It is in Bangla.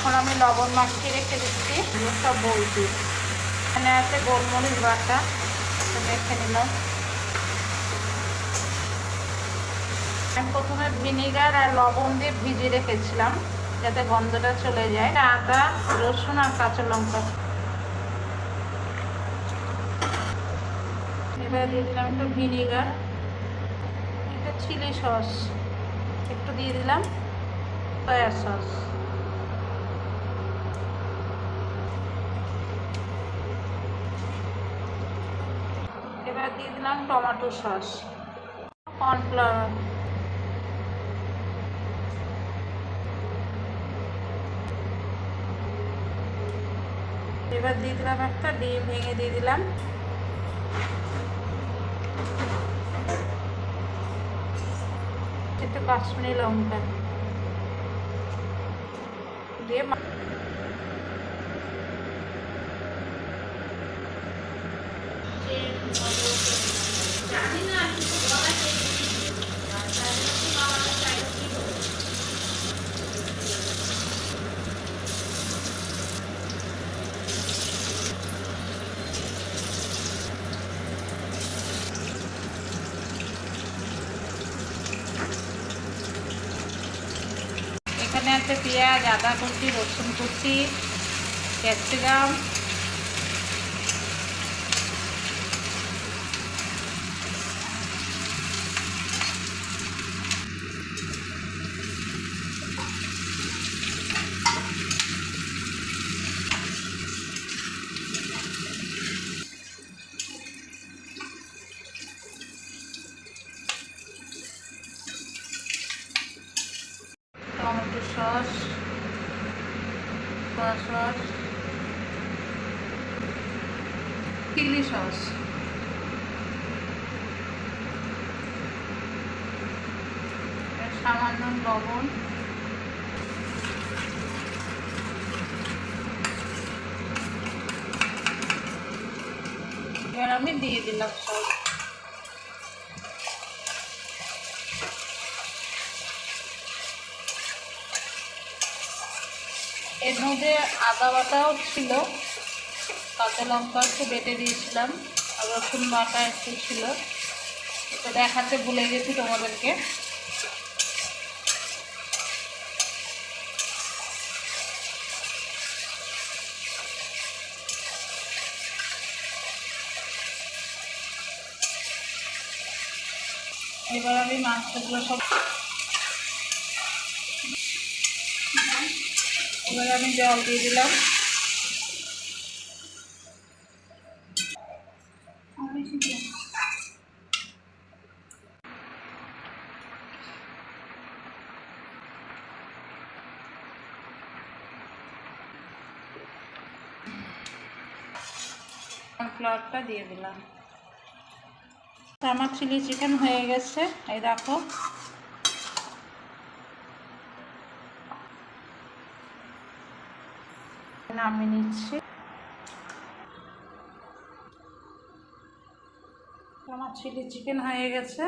এখন আমি লবণ মাখিয়ে রেখে দিচ্ছি, সব বলছি। এখানে আছে গোলমরিচ বাটা, মেখে নিলাম। আমি প্রথমে ভিনেগার আর লবণ দিয়ে ভিজিয়ে রেখেছিলাম যাতে গন্ধটা চলে যায়। আদা, রসুন আর কাঁচা লঙ্কা। এবার দিয়ে দিলাম একটু ভিনেগার, এটা চিলি সস একটু দিয়ে দিলাম, সয়া সস, এবার দিয়ে দিলাম টমেটো সস, কর্নফ্লাওয়ার, এবার দিয়ে দিলাম একটা ডিম ভেঙে দিয়ে দিলাম, একটু কাশ্মীরি লঙ্কা দিয়ে এখানে আছে পেঁয়াজ, আদা কুচি, রসুন কুচি, capsicum, tomato sauce, soya sauce, chilli sauce, সামান্য লবণ, এবার আমি দিয়ে দিলাম সস। এর মধ্যে আদা বাটাও ছিল, কাঁচা লঙ্কা একটু বেটে দিয়েছিলাম, আর রসুন বাটা একটু ছিল, তো দেখাতে ভুলে গেছি তোমাদেরকে। এবার আমি মাংসগুলো সব, এবার আমি জল দিয়ে দিলাম, কর্নফ্লাওয়ারটা দিয়ে দিলাম। আমার চিলি চিকেন হয়ে গেছে, এই দেখো। নামিয়ে নিচ্ছি। আমার চিলি চিকেন হয়ে গেছে।